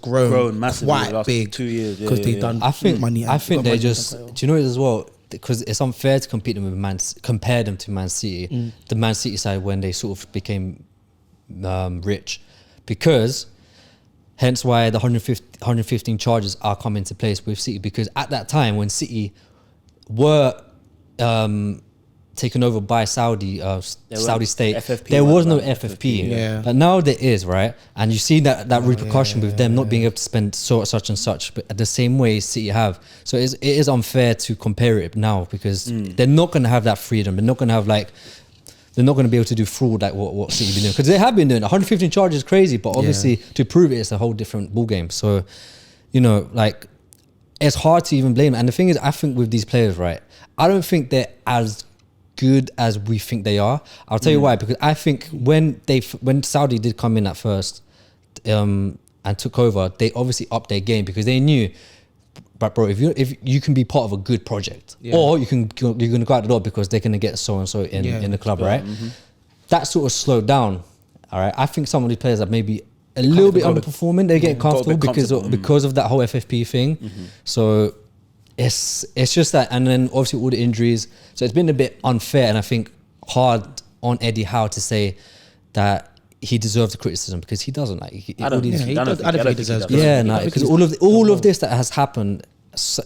grown massively quite the last big 2 years because they've done money. I think they just, do you know it as well? Because it's unfair to compare them to Man City, the Man City side when they sort of became rich, because hence why the 115 charges are coming into place with City, because at that time when City were taken over by Saudi state, FFP, there was no FFP. Yeah. But now there is, right? And you see that repercussion with them not being able to spend such and such, but the same way City have. So it is unfair to compare it now, because they're not going to have that freedom. They're not going to have they're not going to be able to do fraud like what City been doing, because they have been doing 115 charges is crazy, but obviously to prove it's a whole different ball game. So it's hard to even blame. And the thing is, I think with these players, right, I don't think they're as good as we think they are. I'll tell you why, because I think when Saudi did come in at first and took over, they obviously upped their game, because they knew, but bro, if you can be part of a good project, or you're gonna go out the door because they're gonna get so and so in the club, right? That sort of slowed down. All right, I think some of these players are maybe a little bit underperforming. They're getting comfortable because of that whole FFP thing. So it's just that, and then obviously all the injuries. So it's been a bit unfair, and I think hard on Eddie Howe to say that he deserves the criticism, because he doesn't. Like, I don't think he deserves. Because all of this that has happened,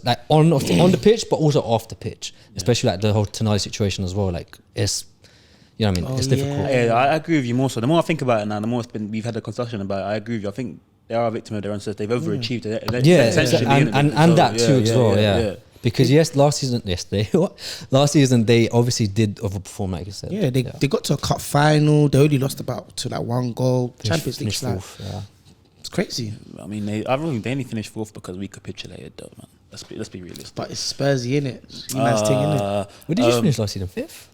like on the pitch, but also off the pitch, especially like the whole Tonali situation as well. Like it's, you know what I mean? It's difficult. Yeah, I agree with you more so. The more I think about it now, the more we've had a discussion about it. I agree with you. I think they are a victim of their own success. They've overachieved it. And that too as well. Yeah. Because last season they obviously did overperform, like you said. Yeah, they got to a cup final. They only lost to one goal. Champions League, crazy. I mean, they only finished fourth because we capitulated, though, man. Let's be realistic. But it's Spursy, innit? Nice thing, innit? Where did you finish last season? 5th?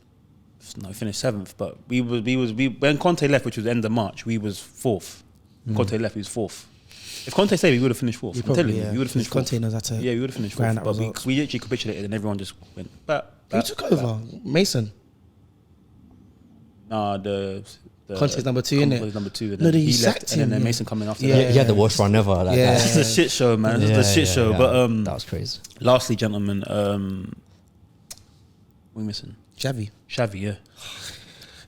No, we finished 7th, but we when Conte left, which was the end of March, we was 4th. Conte left, we was 4th. If Conte stayed, we would have finished 4th. I'm telling you, we would have finished 4th. Conte knows how to. Yeah, we would have finished 4th. But we literally capitulated and everyone just went back. Who took over? Mason. Nah, the Conte's number 2, innit? Conte's number 2. And No, then then he you left, sacked and him. then Mason coming after Yeah. that. He had the worst run ever. Like Yeah. that. This is a shit show, man. This is a shit show. yeah. But that was crazy. lastly, gentlemen, we missing Xavi. yeah.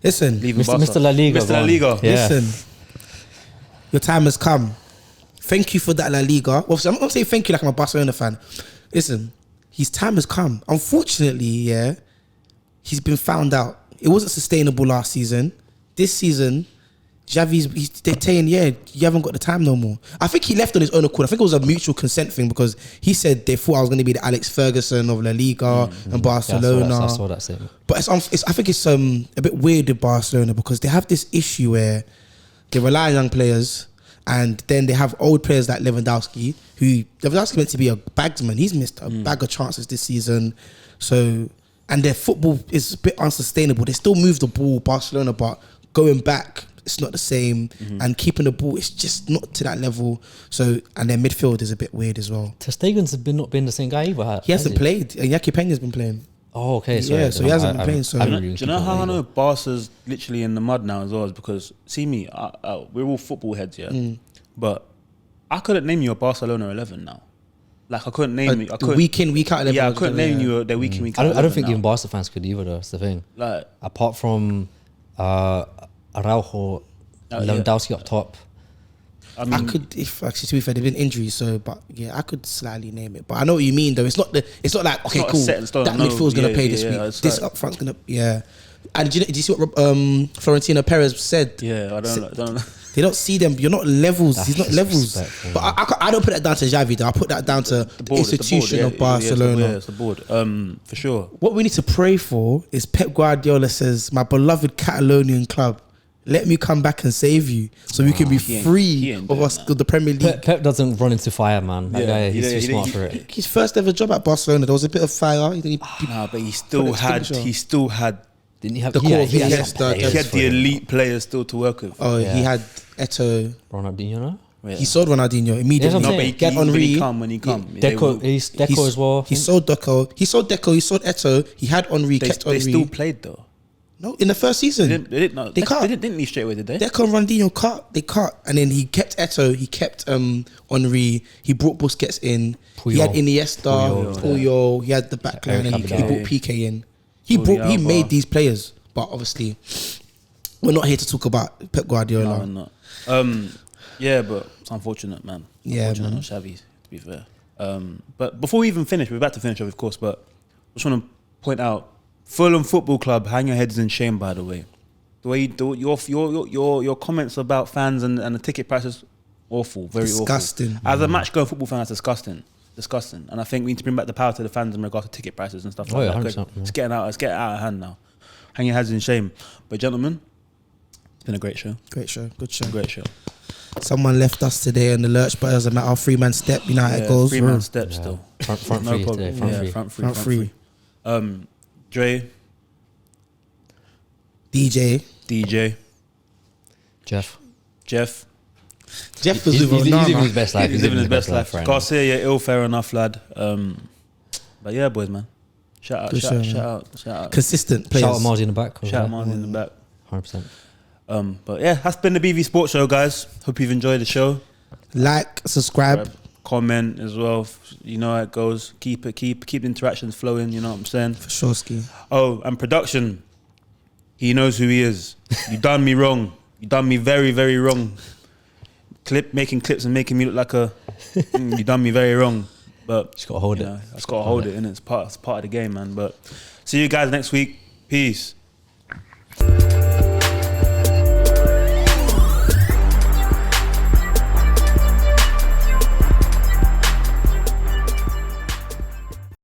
Listen, Leaving Mr. La Liga. Mr. La man. Liga. Yeah. listen. Your time has come. Thank you for that La Liga. Well, I'm not gonna say thank you like I'm a Barcelona fan. Listen, his time has come. Unfortunately, yeah, he's been found out. It wasn't sustainable last season. This season, they're saying, yeah, you haven't got the time no more. I think he left on his own accord. I think it was a mutual consent thing because he said they thought I was going to be the Alex Ferguson of La Liga and Barcelona. Yeah, I saw that statement. But I think it's a bit weird with Barcelona because they have this issue where they rely on young players and then they have old players like Lewandowski, who Lewandowski meant to be a bagsman. He's missed a bag of chances this season. So, and their football is a bit unsustainable. They still move the ball, Barcelona, but going back, it's not the same. And keeping the ball, it's just not to that level. So, and their midfield is a bit weird as well. Ter Stegen's not been the same guy either. He hasn't played. Yaki Peña's been playing. Oh, okay. Yeah, so he hasn't been playing. So, I Do don't really you know keep how up I with know Barca's literally in the mud now as well? Is because, see me, we're all football heads, yeah? But I couldn't name you a Barcelona 11 now. Like, I couldn't name you. I couldn't, week in, week out 11. yeah, I couldn't name you the week in, week out. I don't 11 think now. even Barca fans could either, though. That's the thing. Like, Apart from Araujo, Lewandowski up top. I mean, I could, if actually to be fair, there've been injuries, so but yeah, I could slightly name it. But I know what you mean, though. It's not like okay, not a cool. set in stone. That No, midfield's gonna yeah, play yeah, this yeah, week. it's This like- up front's gonna And did you see what Florentino Perez said? yeah, I don't know. They don't see them. You're not levels. That's He's not levels. disrespectful, But I don't put that down to Xavi, though. I put that down to the institution of Barcelona. Yeah, it's the board. For sure. What we need to pray for is Pep Guardiola says, "My beloved Catalonian club, let me come back and save you, so we can be he free ain't of doing us that. the Premier League." Pep doesn't run into fire, man. That Yeah, guy, he he's too don't- smart he- for it. His first ever job at Barcelona, there was a bit of fire. Nah, but he Put still it had. finisher. He still had. Didn't he have The core, he had yes, some the- He players had for the him. elite players still to work with. Oh, Yeah. he had Eto'o. Ronaldinho, no? Yeah. He sold Ronaldinho immediately. Yeah, No, I'm but saying. he Get when Henry. he come. When he come. they will- Deco, he's Deco as well. He sold Deco. He sold Eto'o. He had Henry. Kept They Henry. still played though. No, in the first season. They didn't. No, They cut. They didn't leave straight away, did they? Deco and Ronaldinho cut. They cut, and then he kept Eto'o. He kept Henry. He brought Busquets in. He had Puyol. Iniesta, Puyol. He had the backline, and he Capitão. brought PK in. He Alba. made these players, but obviously, we're not here to talk about Pep Guardiola. No, we're not. Yeah, but it's unfortunate, man. Yeah, Unfortunate man. on Xavi, to be fair. But before we even finish, we're about to finish, of course. But I just want to point out, Fulham Football Club, hang your heads in shame. By the way, the way your comments about fans and the ticket prices, awful, very Disgusting. awful. As a match-going football fan, that's disgusting. And I think we need to bring back the power to the fans in regards to ticket prices and stuff Oh, like yeah, that. 100%, yeah. It's getting out of hand now. Hang your heads in shame. But gentlemen, it's been a great show. Great show, good show. Great show. Someone left us today on the lurch, but it doesn't matter. 3-man step. United goals. 3-man step Yeah. still. Front No three problem. today. Front Yeah, three. front three. Dre, DJ. Jeff. Jeff was He's with living Onana. his best life. He's living his best life. right now. Garcia, you're ill, fair enough, lad. But yeah, boys, man. Shout Good show, man. out. Consistent players. Shout out Marzi in the back. Shout out Martin in the back. 100%. But yeah, that's been the BV Sports Show, guys. Hope you've enjoyed the show. Like, subscribe. Comment as well. You know how it goes. Keep the interactions flowing. You know what I'm saying? For sure, Ski. Oh, and production. He knows who he is. You done me wrong. You done me very, very wrong. Making clips and making me look like a. You done me very wrong. But Just gotta hold you it. know, I just gotta hold it, and it's part of the game, man. But see you guys next week. Peace.